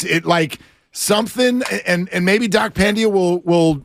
It like something, and maybe Doc Pandia will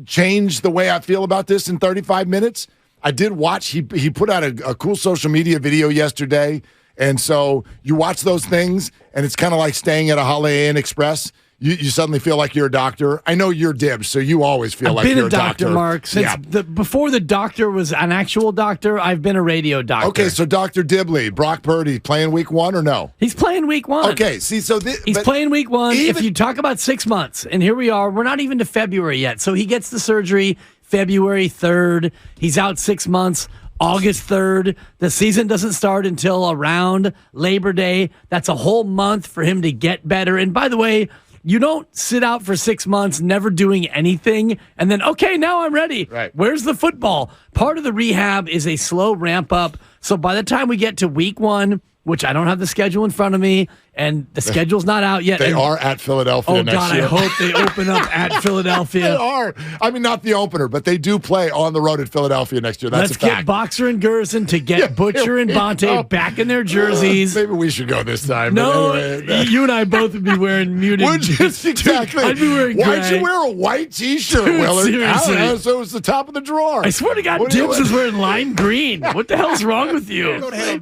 change the way I feel about this in 35 minutes. I did watch, he put out a cool social media video yesterday, and so you watch those things, and it's kind of like staying at a Holiday Inn Express. You suddenly feel like you're a doctor. I know you're Dibs, so you always feel like you're a doctor. I've been a doctor, Mark. Since before the doctor was an actual doctor, I've been a radio doctor. Okay, so Dr. Dibley, Brock Purdy, playing week 1 or no? He's playing week 1. Okay, see, so he's playing week 1. If you talk about 6 months, and here we are, we're not even to February yet. So he gets the surgery February 3rd. He's out 6 months. August 3rd. The season doesn't start until around Labor Day. That's a whole month for him to get better. And by the way, you don't sit out for 6 months never doing anything and then, okay, now I'm ready. Right. Where's the football? Part of the rehab is a slow ramp up. So by the time we get to week 1, which I don't have the schedule in front of me, and the schedule's not out yet. They are at Philadelphia next year. Oh, God, I hope they open up at Philadelphia. They are. I mean, not the opener, but they do play on the road at Philadelphia next year. That's Let's a fact. get Boxer and Gerson to get Butcher and Bonte back in their jerseys. Maybe we should go this time. No, anyway, you and I both would be wearing muted. Would you? Exactly. I'd be wearing gray. Why'd you wear a white T-shirt, Willard? Seriously. I don't know, so it was the top of the drawer. I swear to God, Dibs is wearing lime green. What the hell's wrong with you?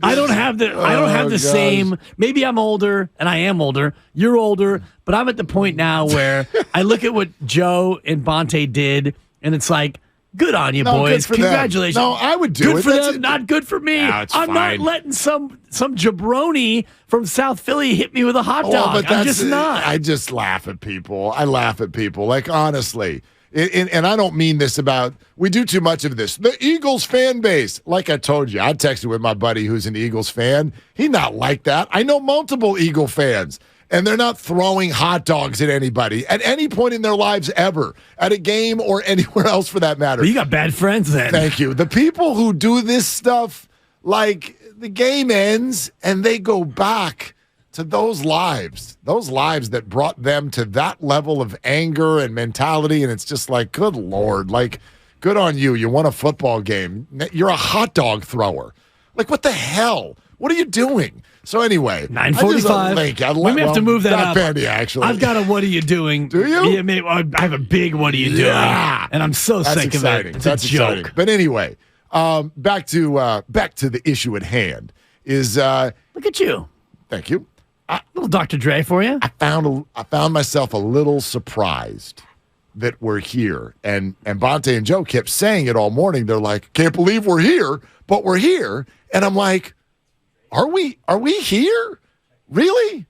I don't have the same. Maybe I'm older, and I am older. You're older, but I'm at the point now where I look at what Joe and Bonte did, and it's like, good on you, boys. Congratulations. No, I would do good it. For them, not good for me. No, I'm not letting some jabroni from South Philly hit me with a hot dog. But I'm just not. I just laugh at people. I laugh at people. Like, honestly. And I don't mean this about, we do too much of this. The Eagles fan base, like I told you, I texted with my buddy who's an Eagles fan. He's not like that. I know multiple Eagle fans, and they're not throwing hot dogs at anybody at any point in their lives ever, at a game or anywhere else for that matter. Well, you got bad friends then. Thank you. The people who do this stuff, like the game ends and they go back to those lives that brought them to that level of anger and mentality. And it's just like, good Lord, like, good on you. You won a football game. You're a hot dog thrower. Like, what the hell? What are you doing? So anyway, 9:45. We may have to move that up. Pandy, actually. I've got a what are you doing? Do you? Yeah, maybe, I have a big what are you doing? And I'm so That's sick exciting. of it. It's That's a joke. exciting. But anyway, back to the issue at hand is look at you. Thank you. Little Dr. Dre for you. I found myself a little surprised that we're here. And Bonte and Joe kept saying it all morning. They're like, can't believe we're here, but we're here. And I'm like, are we here? Really?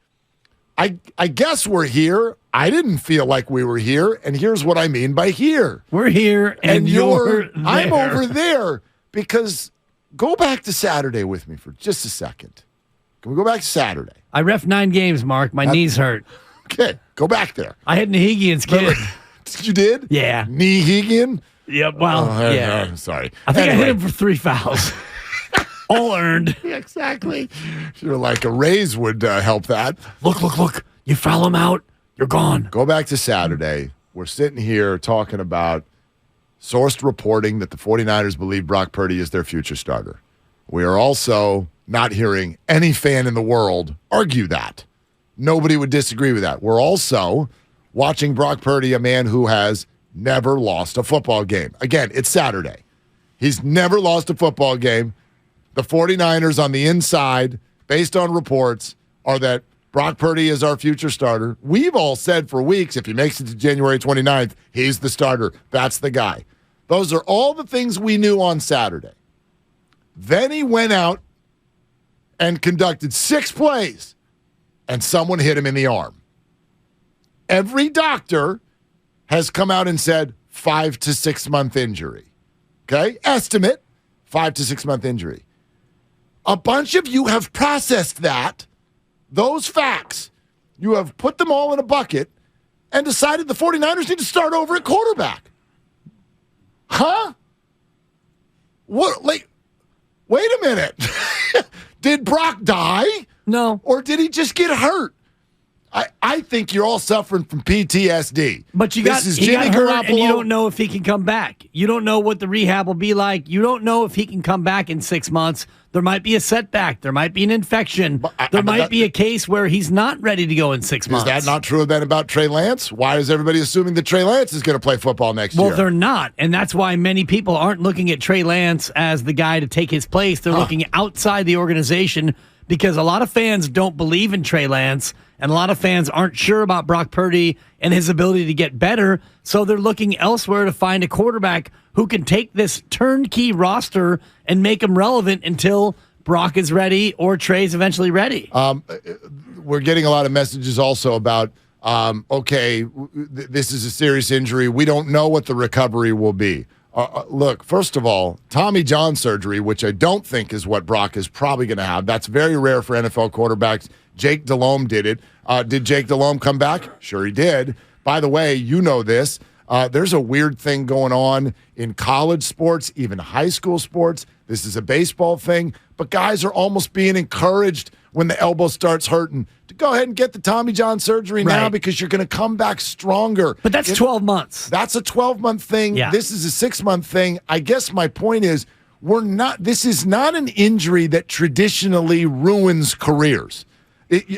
I guess we're here. I didn't feel like we were here. And here's what I mean by here. We're here and you're there. I'm over there because go back to Saturday with me for just a second. Can we go back to Saturday? I ref 9 games, Mark. My knees hurt. Okay, go back there. I hit Nahigian's kid. You did? Yeah. Nahigian? Yep. Well, yeah. Sorry. I think I hit him for 3 fouls. All earned. Yeah, exactly. You're like a raise would help that. Look. You foul him out, you're gone. Go back to Saturday. We're sitting here talking about sourced reporting that the 49ers believe Brock Purdy is their future starter. We are also not hearing any fan in the world argue that. Nobody would disagree with that. We're also watching Brock Purdy, a man who has never lost a football game. Again, it's Saturday. He's never lost a football game. The 49ers on the inside, based on reports, are that Brock Purdy is our future starter. We've all said for weeks, if he makes it to January 29th, he's the starter. That's the guy. Those are all the things we knew on Saturday. Then he went out and conducted 6 plays, and someone hit him in the arm. Every doctor has come out and said 5 to 6 month injury. Okay? Estimate, 5 to 6 month injury. A bunch of you have processed that, those facts. You have put them all in a bucket and decided the 49ers need to start over at quarterback. Huh? What? Like, wait a minute. Did Brock die? No. Or did he just get hurt? I think you're all suffering from PTSD. But he got hurt, and you don't know if he can come back. You don't know what the rehab will be like. You don't know if he can come back in 6 months. There might be a setback. There might be an infection. There might be a case where he's not ready to go in 6 months. Is that not true then about Trey Lance? Why is everybody assuming that Trey Lance is going to play football next year? Well, they're not, and that's why many people aren't looking at Trey Lance as the guy to take his place. They're looking outside the organization because a lot of fans don't believe in Trey Lance, and a lot of fans aren't sure about Brock Purdy and his ability to get better, so they're looking elsewhere to find a quarterback who can take this turnkey roster and make them relevant until Brock is ready or Trey's eventually ready. We're getting a lot of messages also about, this is a serious injury. We don't know what the recovery will be. Look, first of all, Tommy John surgery, which I don't think is what Brock is probably going to have. That's very rare for NFL quarterbacks. Jake Delhomme did it. Did Jake Delhomme come back? Sure he did. By the way, you know this. There's a weird thing going on in college sports, even high school sports. This is a baseball thing, but guys are almost being encouraged when the elbow starts hurting to go ahead and get the Tommy John surgery now because you're going to come back stronger. But that's 12 months. That's a 12-month thing. Yeah. This is a 6-month thing. I guess my point is this is not an injury that traditionally ruins careers.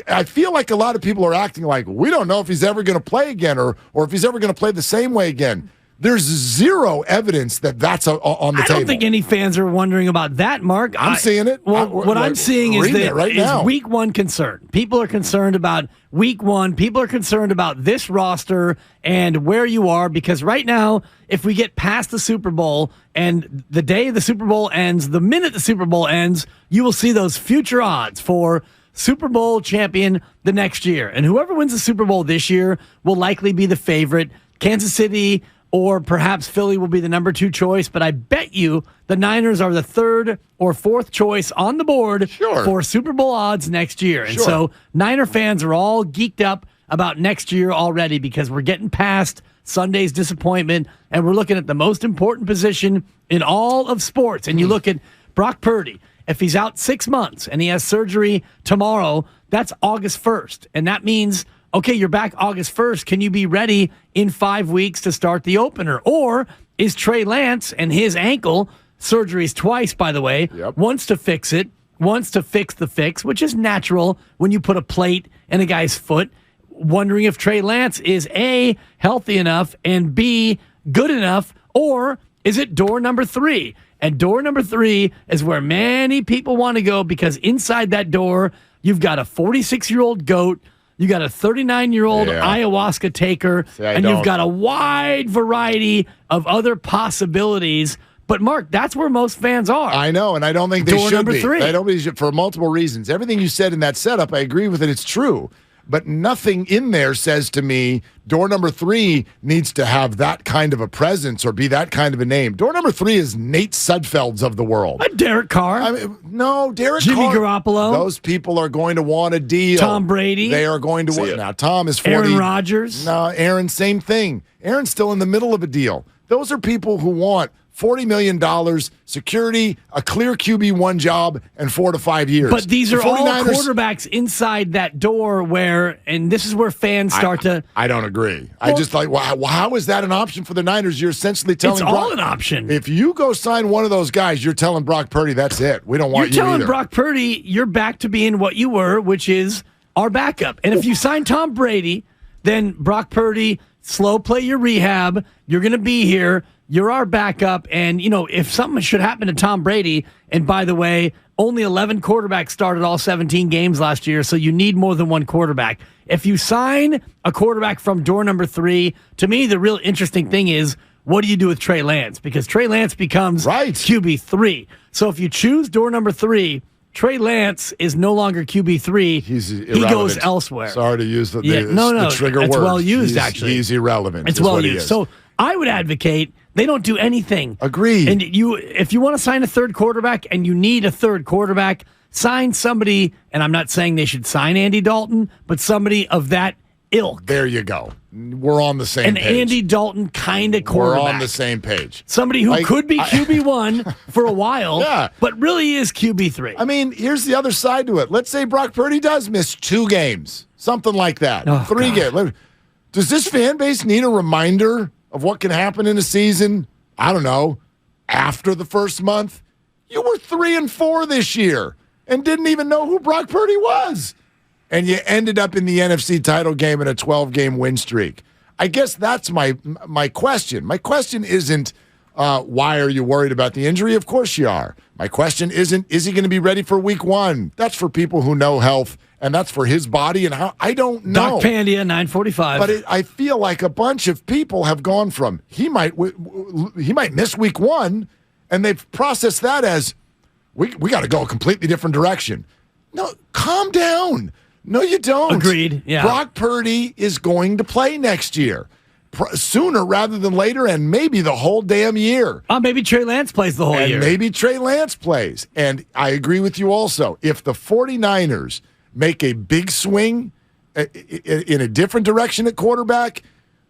I feel like a lot of people are acting like we don't know if he's ever going to play again or if he's ever going to play the same way again. There's zero evidence that that's on the table. I don't think any fans are wondering about that, Mark. I'm seeing it. Well, what I'm seeing is week one concern. People are concerned about week one. People are concerned about this roster and where you are because right now, if we get past the Super Bowl and the day the Super Bowl ends, the minute the Super Bowl ends, you will see those future odds for Super Bowl champion the next year. And whoever wins the Super Bowl this year will likely be the favorite. Kansas City or perhaps Philly will be the number 2 choice, but I bet you the Niners are the 3rd or 4th choice on the board for Super Bowl odds next year. And so Niner fans are all geeked up about next year already because we're getting past Sunday's disappointment and we're looking at the most important position in all of sports. And you look at Brock Purdy. If he's out 6 months and he has surgery tomorrow, that's August 1st. And that means, okay, you're back August 1st. Can you be ready in 5 weeks to start the opener? Or is Trey Lance and his ankle, surgeries twice, by the way, wants to fix it, wants to fix the fix, which is natural when you put a plate in a guy's foot, wondering if Trey Lance is A, healthy enough, and B, good enough, or is it door number 3? And door number 3 is where many people want to go because inside that door, you've got a 46-year-old GOAT, you got a 39-year-old ayahuasca taker, and you've got a wide variety of other possibilities. But, Mark, that's where most fans are. I know, and I don't think they door should number be. 3. I don't think they should, for multiple reasons. Everything you said in that setup, I agree with it. It's true. But nothing in there says to me door number 3 needs to have that kind of a presence or be that kind of a name. Door number 3 is Nate Sudfelds of the world. Derek Carr. No, Derek Jimmy Carr. Jimmy Garoppolo. Those people are going to want a deal. Tom Brady. They are going to want. Now, Tom is 40. Aaron Rodgers. No, Aaron, same thing. Aaron's still in the middle of a deal. Those are people who want $40 million, security, a clear QB1 job, and 4 to 5 years. But these are all quarterbacks inside that door where, and this is where fans start to... I don't agree. I just like, how is that an option for the Niners? You're essentially telling Brock... It's all an option. If you go sign one of those guys, you're telling Brock Purdy, that's it. We don't want you either. You're telling Brock Purdy, you're back to being what you were, which is our backup. And if you sign Tom Brady, then Brock Purdy, slow play your rehab, you're going to be here, you're our backup, and, if something should happen to Tom Brady, and by the way, only 11 quarterbacks started all 17 games last year, so you need more than one quarterback. If you sign a quarterback from door number 3, to me, the real interesting thing is, what do you do with Trey Lance? Because Trey Lance becomes QB3. So if you choose door number 3, Trey Lance is no longer QB3. He goes elsewhere. Sorry to use the trigger word. It's well used, actually. He's irrelevant. It's well used. So I would advocate they don't do anything. Agreed. And if you want to sign a third quarterback and you need a third quarterback, sign somebody, and I'm not saying they should sign Andy Dalton, but somebody of that ilk. There you go. We're on the same An page. Andy Dalton kind of quarterback. We're on the same page. Somebody who could be QB1 for a while, Yeah. but really is QB3. I mean, here's the other side to it. Let's say Brock Purdy does miss 2 games, something like that. 3 games. Does this fan base need a reminder of what can happen in a season? I don't know. After the first month, you were 3-4 this year and didn't even know who Brock Purdy was. And you ended up in the NFC title game in a 12-game win streak. I guess that's my question. My question isn't, why are you worried about the injury? Of course you are. My question isn't, is he going to be ready for week 1? That's for people who know health, and that's for his body and how. I don't know. Doc Pandia, 945. But I feel like a bunch of people have gone from, he might miss week 1, and they've processed that as, we got to go a completely different direction. No, calm down. No, you don't. Agreed. Yeah. Brock Purdy is going to play next year, sooner rather than later, and maybe the whole damn year. Maybe Trey Lance plays the whole year. Maybe Trey Lance plays. And I agree with you also. If the 49ers make a big swing in a different direction at quarterback,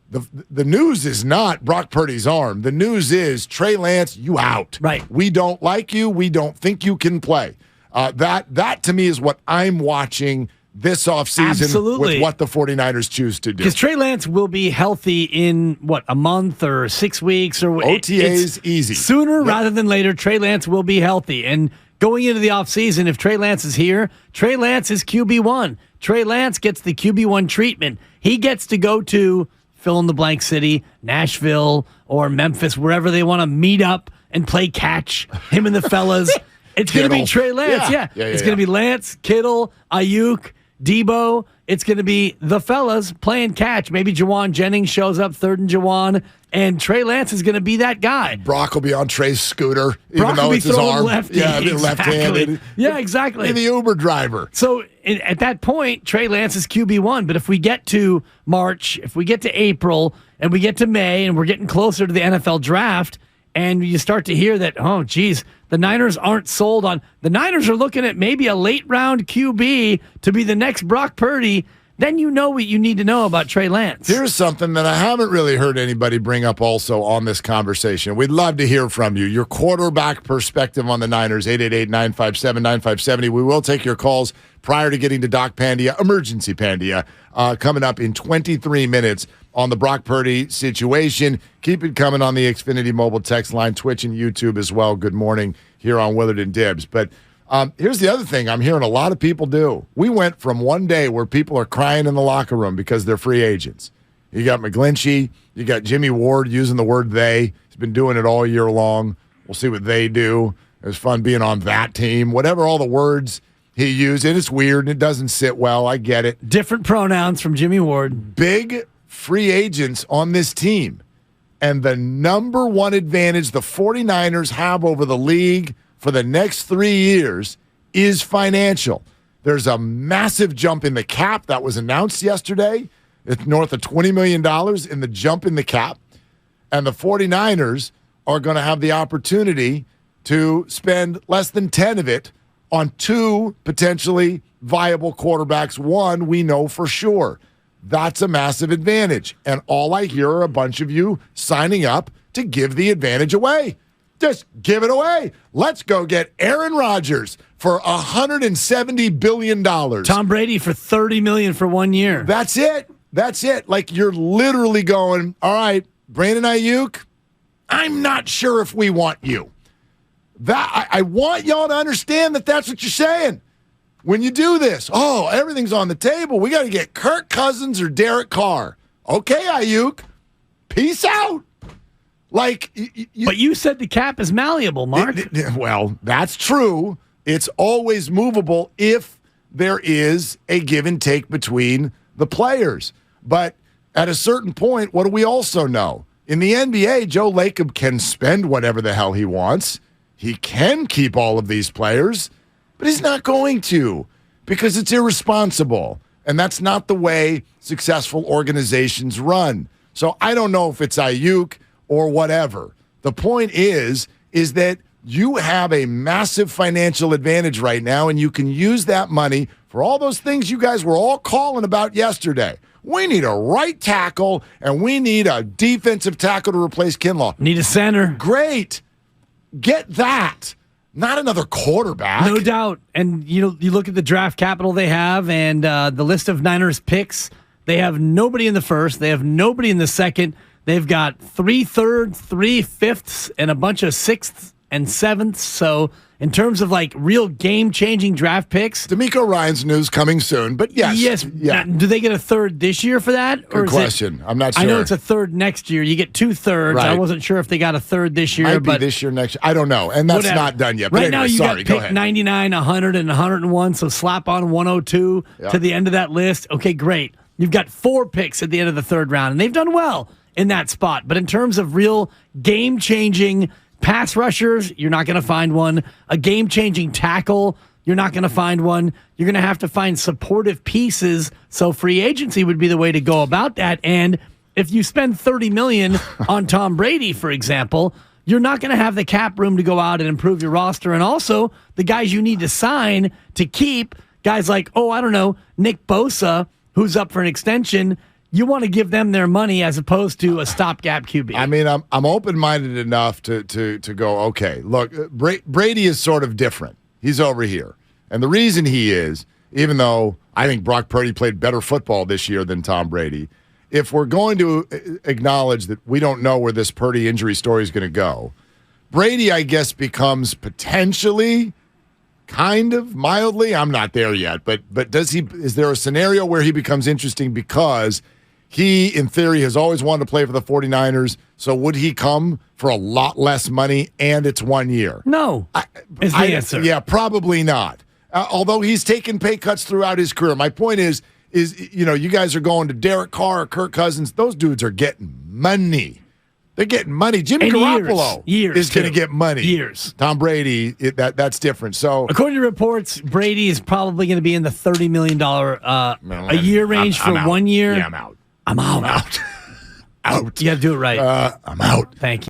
the news is not Brock Purdy's arm. The news is Trey Lance, you out. Right. We don't like you. We don't think you can play. That to me is what I'm watching this offseason with what the 49ers choose to do. Because Trey Lance will be healthy in, a month or 6 weeks? Or OTA's easy. Sooner rather than later, Trey Lance will be healthy. And going into the offseason, if Trey Lance is here, Trey Lance is QB1. Trey Lance gets the QB1 treatment. He gets to go to fill-in-the-blank city, Nashville or Memphis, wherever they want to meet up and play catch, him and the fellas. It's going to be Trey Lance. Yeah. It's going to be Lance, Kittle, Ayuk, Debo. It's going to be the fellas playing catch. Maybe Jawan Jennings shows up, 3rd and Jawan, and Trey Lance is going to be that guy. Brock will be on Trey's scooter, Brock even though it's his arm. Lefty. Yeah, left-handed. Yeah, exactly. The Uber driver. So at that point, Trey Lance is QB1. But if we get to March, if we get to April, and we get to May, and we're getting closer to the NFL draft, and you start to hear that, oh, geez, the Niners aren't sold on. The Niners are looking at maybe a late-round QB to be the next Brock Purdy. Then you know what you need to know about Trey Lance. Here's something that I haven't really heard anybody bring up also on this conversation. We'd love to hear from you. Your quarterback perspective on the Niners, 888-957-9570. We will take your calls prior to getting to Doc Pandia, Emergency Pandia, coming up in 23 minutes on the Brock Purdy situation. Keep it coming on the Xfinity mobile text line, Twitch and YouTube as well. Good morning here on Willard and Dibs. But here's the other thing I'm hearing a lot of people do. We went from one day where people are crying in the locker room because they're free agents. You got McGlinchey. You got Jimmy Ward using the word they. He's been doing it all year long. We'll see what they do. It was fun being on that team. Whatever all the words he used. And it's weird and it doesn't sit well. I get it. Different pronouns from Jimmy Ward. Big free agents on this team. And the number one advantage the 49ers have over the league for the next 3 years is financial. There's a massive jump in the cap that was announced yesterday. It's north of $20 million in the jump in the cap. And the 49ers are going to have the opportunity to spend less than 10 of it on 2 potentially viable quarterbacks. One we know for sure. That's a massive advantage. And all I hear are a bunch of you signing up to give the advantage away. Just give it away. Let's go get Aaron Rodgers for $170 billion. Tom Brady for $30 million for 1 year. That's it. That's it. Like you're literally going, all right, Brandon Ayuk, I'm not sure if we want you. I want y'all to understand that that's what you're saying. When you do this, everything's on the table. We got to get Kirk Cousins or Derek Carr. Okay, Ayuk, peace out. But you said the cap is malleable, Mark. Well, that's true. It's always movable if there is a give and take between the players. But at a certain point, what do we also know? In the NBA, Joe Lacob can spend whatever the hell he wants. He can keep all of these players, but he's not going to because it's irresponsible. And that's not the way successful organizations run. So I don't know if it's Ayuk or whatever. The point is that you have a massive financial advantage right now, and you can use that money for all those things you guys were all calling about yesterday. We need a right tackle, and we need a defensive tackle to replace Kinlaw. Need a center. Great. Get that. Not another quarterback. No doubt. And you look at the draft capital they have and the list of Niners picks. They have nobody in the first. They have nobody in the second. They've got 3 thirds, 3 fifths, and a bunch of 6ths and 7ths. So in terms of like real game-changing draft picks, DeMeco Ryans news coming soon. But yes, yeah. Now, do they get a third this year for that? Good question. I'm not sure. I know it's a third next year. You get 2 thirds. Right. I wasn't sure if they got a third this year. Might but be this year, next year. I don't know. And that's whatever. not done yet. But right anyway, now you sorry, got go pick ahead. 99, 100, and 101. So slap on 102 to the end of that list. Okay, great. You've got 4 picks at the end of the third round, and they've done well in that spot. But in terms of real game-changing pass rushers, you're not going to find one. A game-changing tackle, you're not going to find one. You're going to have to find supportive pieces. So free agency would be the way to go about that. And if you spend $30 million on Tom Brady, for example, you're not going to have the cap room to go out and improve your roster. And also, the guys you need to sign to keep, guys like, Nick Bosa, who's up for an extension, you want to give them their money as opposed to a stopgap QB. I mean, I'm open-minded enough to go, okay, look, Brady is sort of different. He's over here. And the reason he is, even though I think Brock Purdy played better football this year than Tom Brady, if we're going to acknowledge that we don't know where this Purdy injury story is going to go, Brady, I guess, becomes potentially kind of mildly, I'm not there yet, but is there a scenario where he becomes interesting because he, in theory, has always wanted to play for the 49ers, so would he come for a lot less money and it's 1 year? No, is the answer. Yeah, probably not. Although he's taken pay cuts throughout his career. My point is you guys are going to Derek Carr or Kirk Cousins. Those dudes are getting money. They're getting money. Jimmy Garoppolo is going to get money. Years. Tom Brady, that's different. So, according to reports, Brady is probably going to be in the $30 million a year range for 1 year. Yeah, I'm out. I'm out. Out. You got to do it right. I'm out. Thank you.